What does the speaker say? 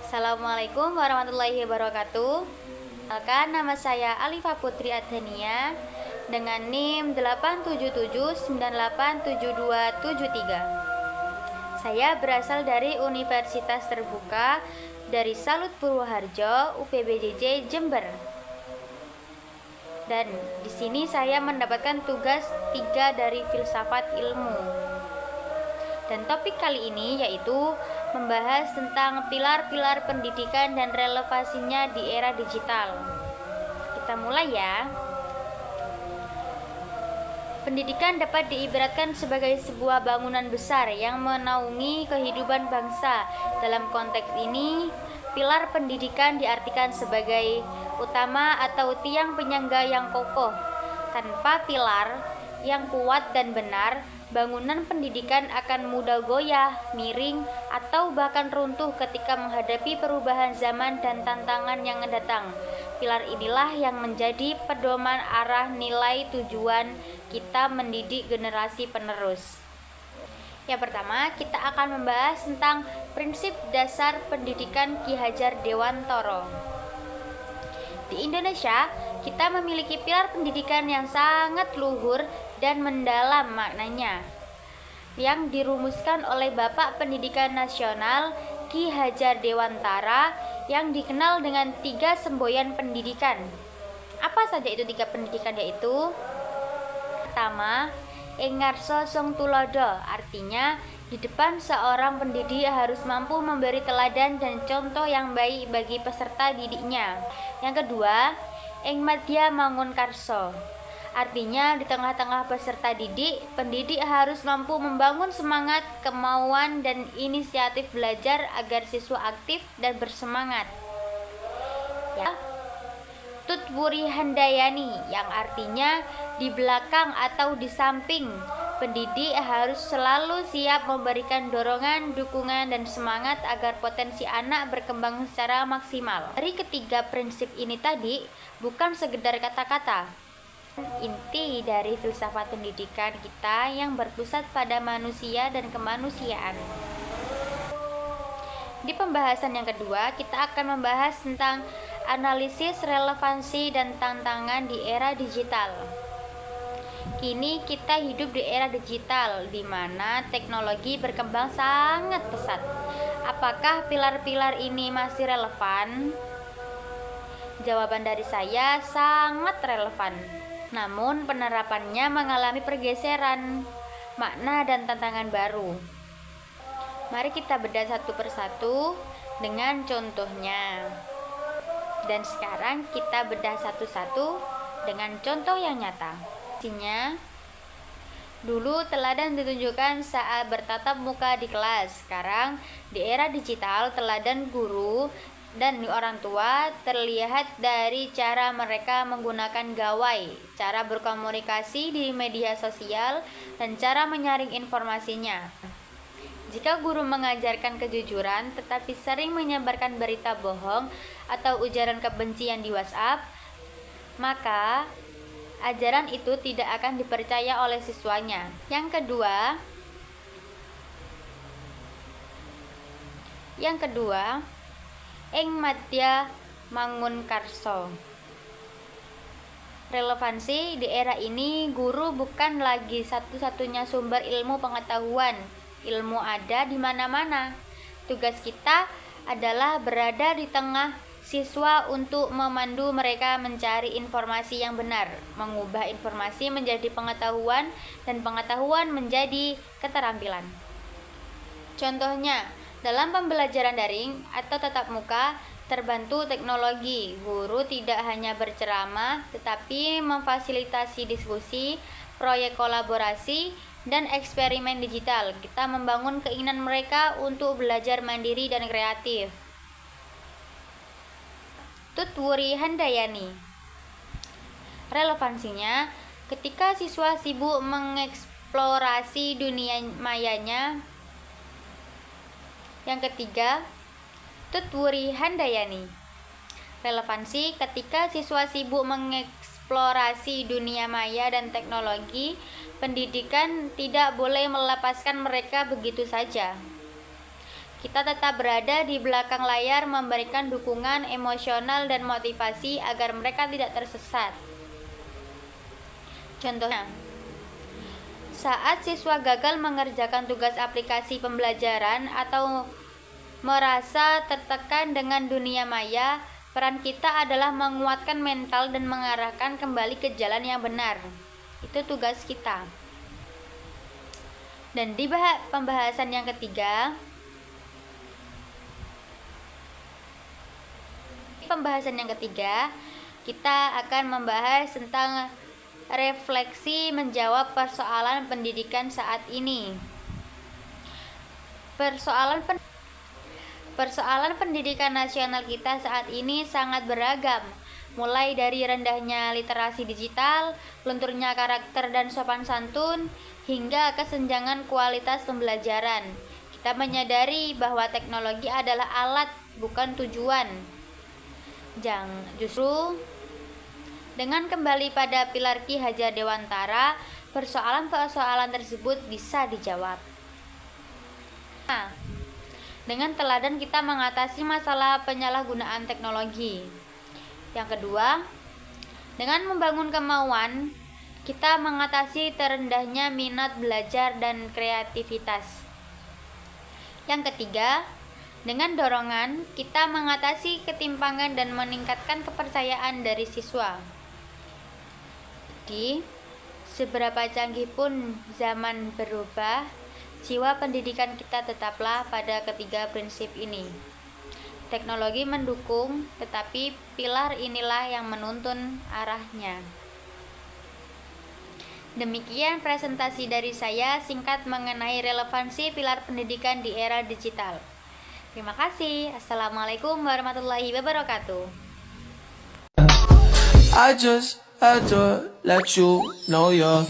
Assalamualaikum warahmatullahi wabarakatuh. Perkenalkan, nama saya Alifa Putri Adhania dengan NIM 877987273. Saya berasal dari Universitas Terbuka dari Salut Purwoharjo, UPBJJ Jember. Dan di sini saya mendapatkan tugas 3 dari filsafat ilmu. Dan topik kali ini yaitu membahas tentang pilar-pilar pendidikan dan relevansinya di era digital. Kita mulai ya. Pendidikan dapat diibaratkan sebagai sebuah bangunan besar yang menaungi kehidupan bangsa. Dalam konteks ini, pilar pendidikan diartikan sebagai utama atau tiang penyangga yang kokoh. Tanpa pilar yang kuat dan benar, bangunan pendidikan akan mudah goyah, miring, atau bahkan runtuh ketika menghadapi perubahan zaman dan tantangan yang datang. Pilar inilah yang menjadi pedoman arah nilai tujuan kita mendidik generasi penerus. Yang pertama, kita akan membahas tentang prinsip dasar pendidikan Ki Hajar Dewantara. Di Indonesia, kita memiliki pilar pendidikan yang sangat luhur dan mendalam maknanya, yang dirumuskan oleh Bapak Pendidikan Nasional Ki Hajar Dewantara yang dikenal dengan 3 semboyan pendidikan. Apa saja itu 3 pendidikan yaitu? Pertama, ing ngarsa sing tulodo, artinya di depan seorang pendidik harus mampu memberi teladan dan contoh yang baik bagi peserta didiknya. Yang kedua, ing madya mangun karso, artinya di tengah-tengah peserta didik, pendidik harus mampu membangun semangat, kemauan, dan inisiatif belajar agar siswa aktif dan bersemangat. Ya. Tutwuri handayani, yang artinya di belakang atau di samping. Pendidik harus selalu siap memberikan dorongan, dukungan, dan semangat agar potensi anak berkembang secara maksimal. Dari ketiga prinsip ini tadi, bukan sekedar kata-kata. Inti dari filsafat pendidikan kita yang berpusat pada manusia dan kemanusiaan. Di pembahasan yang kedua, kita akan membahas tentang analisis relevansi dan tantangan di era digital. Kini kita hidup di era digital di mana teknologi berkembang sangat pesat. Apakah pilar-pilar ini masih relevan? Jawaban dari saya sangat relevan. Namun penerapannya mengalami pergeseran makna dan tantangan baru. Mari kita bedah satu persatu dengan contohnya. Dan sekarang kita bedah satu-satu dengan contoh yang nyata. Dulu teladan ditunjukkan saat bertatap muka di kelas. Sekarang di era digital, teladan guru dan orang tua terlihat dari cara mereka menggunakan gawai, cara berkomunikasi di media sosial, dan cara menyaring informasinya. Jika guru mengajarkan kejujuran tetapi sering menyebarkan berita bohong atau ujaran kebencian di WhatsApp, maka ajaran itu tidak akan dipercaya oleh siswanya. Yang kedua, ing madya mangun karso. Relevansi di era ini, guru bukan lagi satu-satunya sumber ilmu pengetahuan. Ilmu ada di mana-mana. Tugas kita adalah berada di tengah siswa untuk memandu mereka mencari informasi yang benar, mengubah informasi menjadi pengetahuan, dan pengetahuan menjadi keterampilan. Contohnya, dalam pembelajaran daring atau tatap muka terbantu teknologi, guru tidak hanya berceramah, tetapi memfasilitasi diskusi, proyek kolaborasi, dan eksperimen digital. Kita membangun keinginan mereka untuk belajar mandiri dan kreatif. Tutwuri handayani. Relevansinya, ketika siswa sibuk mengeksplorasi dunia mayanya. Yang ketiga, tutwuri handayani. Relevansi ketika siswa sibuk mengeksplorasi dunia maya dan teknologi, pendidikan tidak boleh melepaskan mereka begitu saja. kita tetap berada di belakang layar memberikan dukungan emosional dan motivasi agar mereka tidak tersesat. Contohnya, saat siswa gagal mengerjakan tugas aplikasi pembelajaran atau merasa tertekan dengan dunia maya, peran kita adalah menguatkan mental dan mengarahkan kembali ke jalan yang benar. Itu tugas kita. Dan di pembahasan yang ketiga, kita akan membahas tentang refleksi menjawab persoalan pendidikan saat ini. Persoalan pendidikan nasional kita saat ini sangat beragam, mulai dari rendahnya literasi digital, lunturnya karakter dan sopan santun, hingga kesenjangan kualitas pembelajaran. Kita menyadari bahwa teknologi adalah alat, bukan tujuan. Justru dengan kembali pada pilar Ki Hajar Dewantara, persoalan-persoalan tersebut bisa dijawab. Nah, dengan teladan kita mengatasi masalah penyalahgunaan teknologi. Yang kedua, dengan membangun kemauan, kita mengatasi terendahnya minat belajar dan kreativitas. Yang ketiga, dengan dorongan, kita mengatasi ketimpangan dan meningkatkan kepercayaan dari siswa. Jadi, seberapa canggih pun zaman berubah, jiwa pendidikan kita tetaplah pada ketiga prinsip ini. Teknologi mendukung, tetapi pilar inilah yang menuntun arahnya. Demikian presentasi dari saya singkat mengenai relevansi pilar pendidikan di era digital. Terima kasih. Assalamualaikum warahmatullahi wabarakatuh. I just had to let you know you're